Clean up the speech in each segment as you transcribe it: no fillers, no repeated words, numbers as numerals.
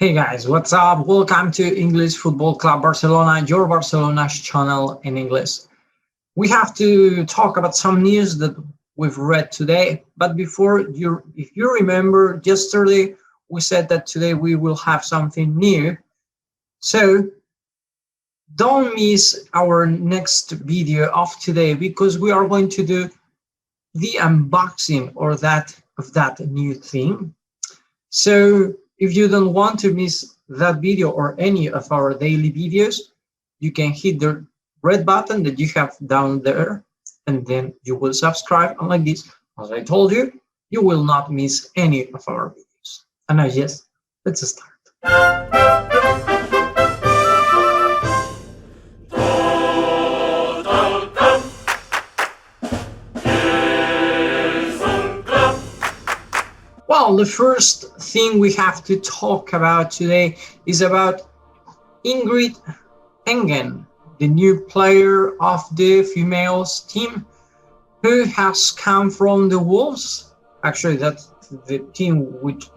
Hey guys, what's up? Welcome to English Football Club Barcelona, your Barcelona's channel in English. We have to talk about some news that we've read today, but if you remember, yesterday we said that today we will have something new. So don't miss our next video of today because we are going to do the unboxing of that new thing. So if you don't want to miss that video or any of our daily videos, you can hit the red button that you have down there, and then you will subscribe. And like this, as I told you, you will not miss any of our videos. And now, yes, let's start. Well, the first thing we have to talk about today is about Ingrid Engen, the new player of the females team, who has come from the Wolves. Actually, that's the team which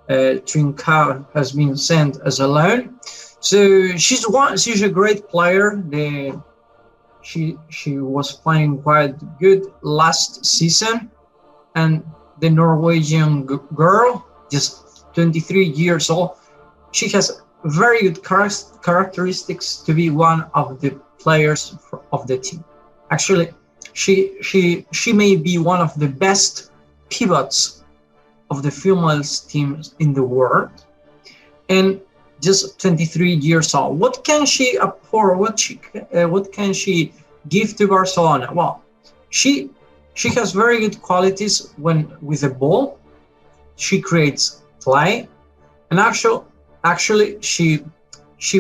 Trincao has been sent as a loan. So she's a great player. She was playing quite good last season, and the Norwegian girl, just 23 years old, she has very good characteristics to be one of the players of the team. Actually, she may be one of the best pivots of the females teams in the world, and just 23 years old. What can she afford? What can she give to Barcelona? Well, she has very good qualities when with the ball. She creates play, and actually she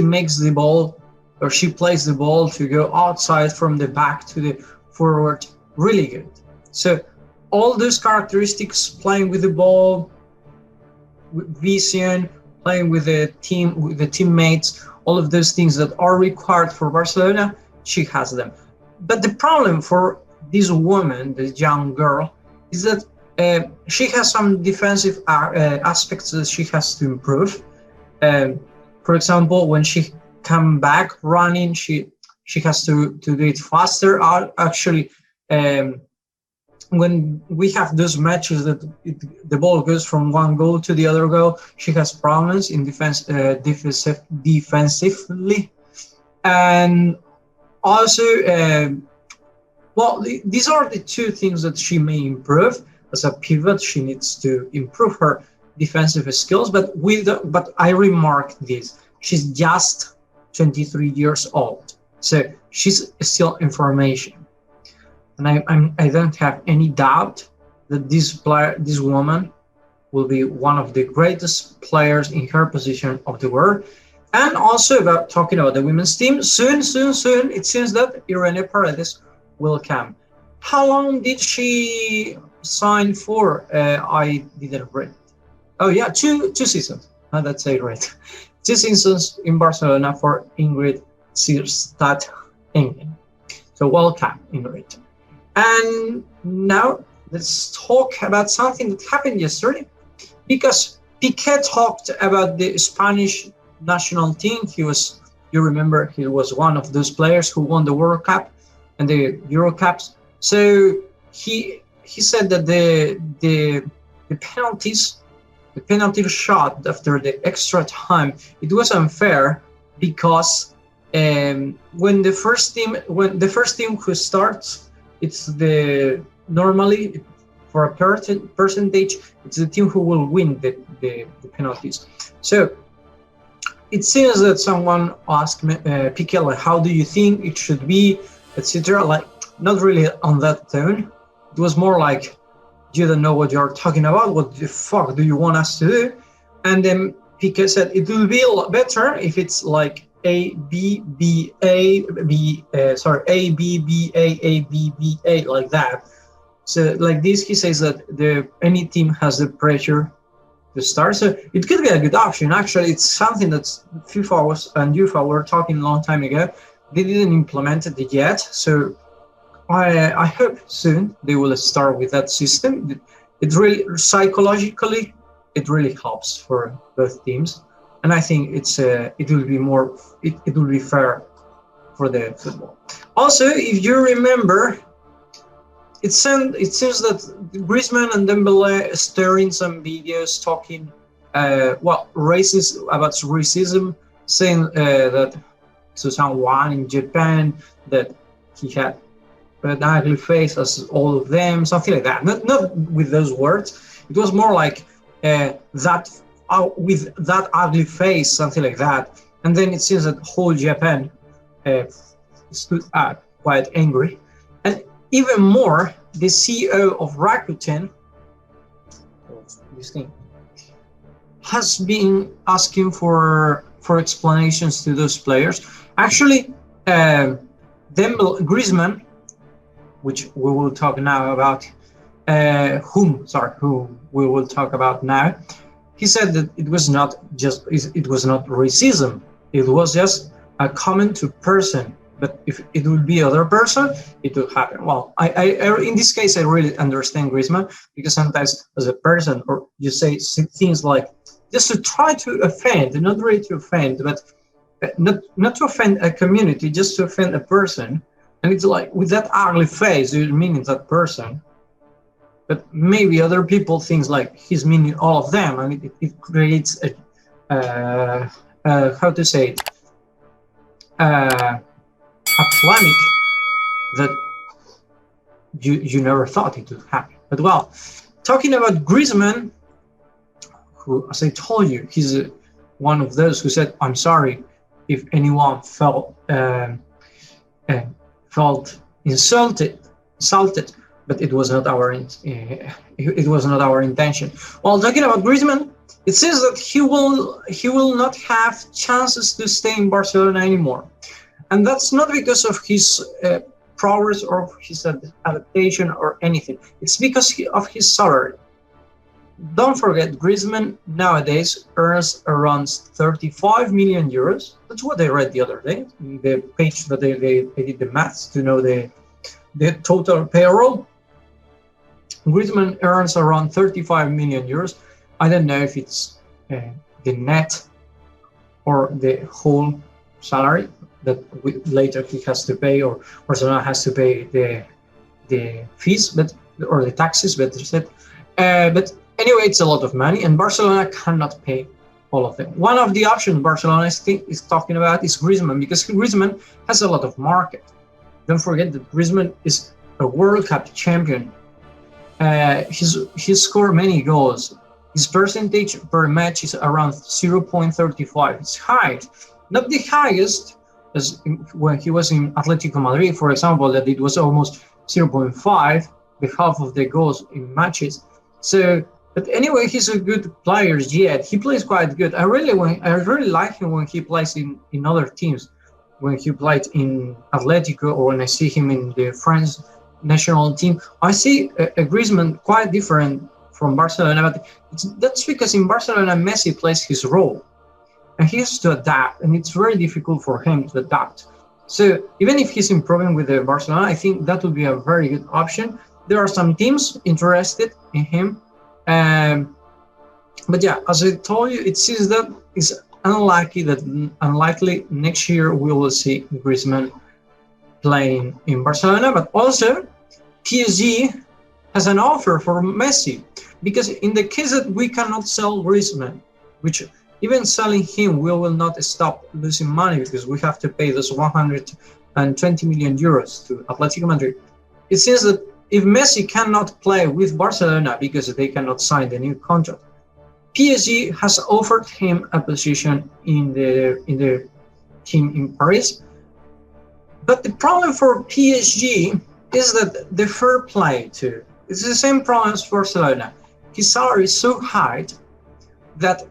makes the ball, or she plays the ball to go outside from the back to the forward really good. So all those characteristics, playing with the ball, vision, playing with the team, with the teammates, all of those things that are required for Barcelona, she has them. But the problem for this woman, this young girl, is that she has some defensive aspects that she has to improve. For example, when she come back running, she has to do it faster. Actually, when we have those matches that the ball goes from one goal to the other goal, she has problems in defensively, and also. Well, these are the two things that she may improve. As a pivot, she needs to improve her defensive skills. But I remarked this: she's just 23 years old, so she's still in formation. And I don't have any doubt that this woman, will be one of the greatest players in her position of the world. And also talking about the women's team, soon, it seems that Irene Paredes will come. How long did she sign for? I didn't read. Oh yeah, two seasons. That's it, right? 2 seasons in Barcelona for Ingrid Engen. So welcome, Ingrid. And now let's talk about something that happened yesterday, because Pique talked about the Spanish national team. You remember, he was one of those players who won the World Cup and the Euro Cups. So he said that the penalties, the penalty shot after the extra time, it was unfair, because when the first team who starts, it's normally for a percentage, it's the team who will win the penalties. So it seems that someone asked Pique, like, how do you think it should be, etc. Like, not really on that tone. It was more like, you don't know what you're talking about. What the fuck do you want us to do? And then Pique said it will be a lot better if it's like A B B A, like that. So like this, he says that any team has the pressure to start. So it could be a good option. Actually, it's something that FIFA and UEFA were talking a long time ago. They didn't implement it yet, so I hope soon they will start with that system. It really psychologically it really helps for both teams, and I think it will be more it will be fair for the football. Also, if you remember, it seems that Griezmann and Dembele starring some videos talking about racism, saying that someone in Japan that he had an ugly face as all of them, something like that. Not with those words. It was more like that with that ugly face, something like that. And then it seems that whole Japan stood up quite angry. And even more, the CEO of Rakuten, this thing, has been asking for explanations to those players. Actually, Griezmann, which we will talk now about, whom we will talk about now, he said that it was not racism. It was just a comment to person. But if it would be other person, it would happen. Well, I in this case, I really understand Griezmann, because sometimes as a person, or you say things like just to try to offend, not really to offend, but not to offend a community, just to offend a person. And it's like, with that ugly face, you're meaning that person. But maybe other people think like he's meaning all of them, and it creates a how to say it, a polemic that you never thought it would happen. But well, talking about Griezmann, who, as I told you, he's one of those who said, "I'm sorry if anyone felt insulted, but it was not our intention." While talking about Griezmann, it says that he will not have chances to stay in Barcelona anymore. And that's not because of his progress or his adaptation or anything. It's because of his salary. Don't forget, Griezmann nowadays earns around 35 million euros. That's what I read the other day, the page that they did the maths to know the total payroll. Griezmann earns around 35 million euros. I don't know if it's the net or the whole salary that later he has to pay, or Barcelona has to pay the fees, or the taxes, better said. But anyway, it's a lot of money, and Barcelona cannot pay all of them. One of the options Barcelona is talking about is Griezmann, because Griezmann has a lot of market. Don't forget that Griezmann is a World Cup champion. He's scored many goals. His percentage per match is around 0.35. It's high, not the highest as when he was in Atletico Madrid, for example, that it was almost 0.5, the half of the goals in matches. So, but anyway, he's a good player yet. He plays quite good. I really like him when he plays in other teams. When he played in Atletico, or when I see him in the French national team, I see a Griezmann quite different from Barcelona. But that's because in Barcelona, Messi plays his role, and he has to adapt, and it's very difficult for him to adapt. So even if he's improving with the Barcelona, I think that would be a very good option. There are some teams interested in him, but yeah, as I told you, it seems that it's unlikely next year we will see Griezmann playing in Barcelona. But also, PSG has an offer for Messi, because in the case that we cannot sell Griezmann, which even selling him, we will not stop losing money, because we have to pay those 120 million euros to Atletico Madrid. It seems that if Messi cannot play with Barcelona because they cannot sign the new contract, PSG has offered him a position in the team in Paris. But the problem for PSG is that the fair play too. It's the same problem as Barcelona. His salary is so high that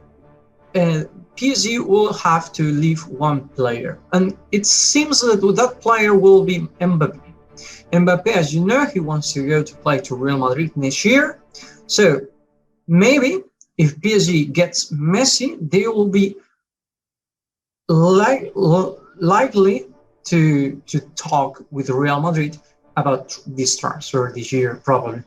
PSG will have to leave one player, and it seems that player will be Mbappe. Mbappe, as you know, he wants to go to play to Real Madrid next year. So maybe if PSG gets Messi, they will be likely to talk with Real Madrid about this transfer this year, probably.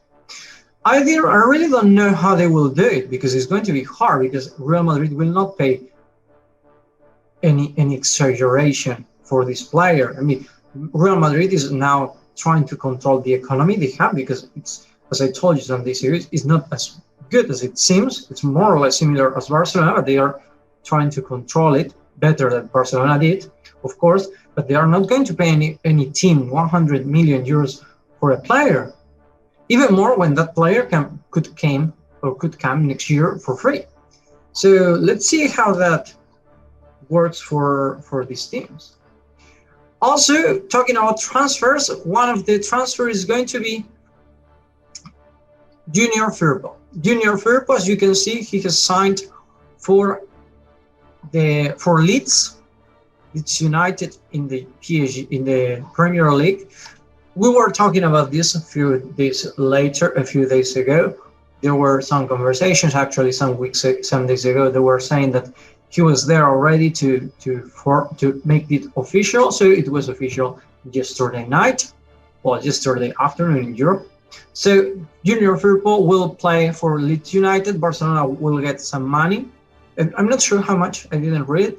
I really don't know how they will do it, because it's going to be hard, because Real Madrid will not pay any exaggeration for this player. I mean, Real Madrid is now trying to control the economy they have, because it's, as I told you on this series, it's not as good as it seems. It's more or less similar as Barcelona, but they are trying to control it better than Barcelona did, of course, but they are not going to pay any team 100 million euros for a player. Even more when that player could come next year for free. So let's see how that works for these teams. Also, talking about transfers, one of the transfers is going to be Junior Firpo. Junior Firpo, as you can see, he has signed for Leeds United in the PSG, in the Premier League. We were talking about this a few days ago. There were some conversations, actually, some days ago. They were saying that he was there already to make it official. So it was official yesterday night, or yesterday afternoon in Europe. So Junior Firpo will play for Leeds United. Barcelona will get some money. And I'm not sure how much. I didn't read it.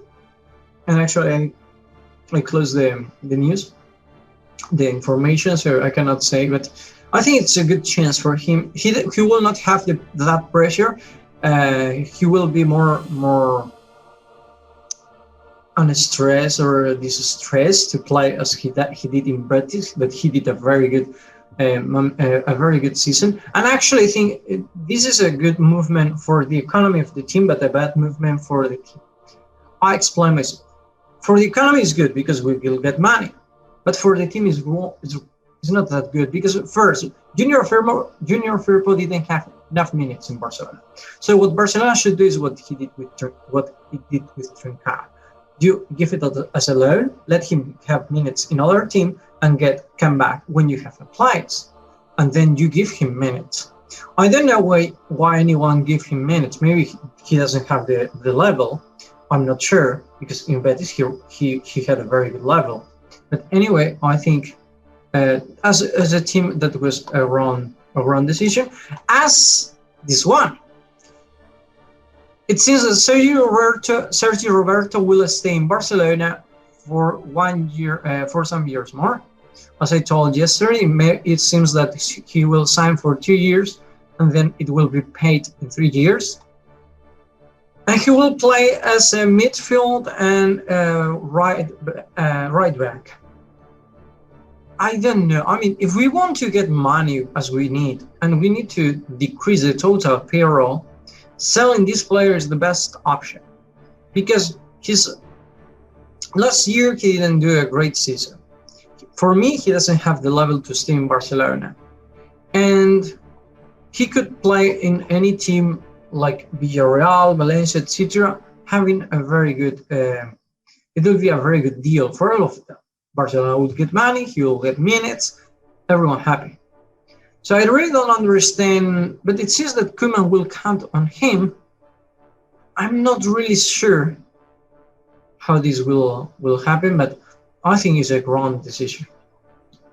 And actually, I closed the news, the information, so I cannot say. But I think it's a good chance for him. He will not have that pressure. He will be more under stress or distress to play as he did in Betis. But he did a very good season. And actually, I think this is a good movement for the economy of the team, but a bad movement for the team. I explain myself. For the economy, it's good because we will get money, but for the team, it's not that good, because first, Junior Firpo didn't have enough minutes in Barcelona. So what Barcelona should do is what he did with Trincao. You give it as a loan, let him have minutes in other team, and come back when you have a place, and then you give him minutes. I don't know why anyone give him minutes. Maybe he doesn't have the level. I'm not sure, because in Betis he had a very good level. But anyway, I think as a team that was a wrong decision, as this one. It seems that Sergio Roberto will stay in Barcelona for 1 year, for some years more. As I told yesterday, it seems that he will sign for 2 years, and then it will be paid in 3 years. And he will play as a midfield and right back. I don't know. I mean, if we want to get money as we need, and we need to decrease the total payroll, selling this player is the best option, because last year he didn't do a great season. For me, he doesn't have the level to stay in Barcelona, and he could play in any team like Villarreal, Valencia, etc., having a very good. It will be a very good deal for all of them. Barcelona would get money, he will get minutes, everyone happy. So I really don't understand, but it seems that Koeman will count on him. I'm not really sure how this will happen, but I think it's a wrong decision,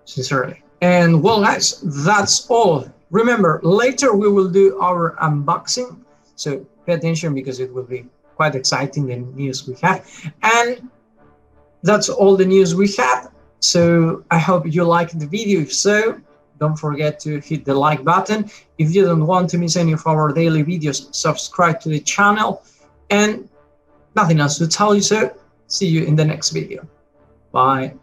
sincerely. And well, guys, that's all. Remember, later we will do our unboxing, so pay attention because it will be quite exciting, the news we have. And that's all the news we have. So I hope you liked the video. If so, don't forget to hit the like button. If you don't want to miss any of our daily videos, subscribe to the channel. And nothing else to tell you, so see you in the next video. Bye.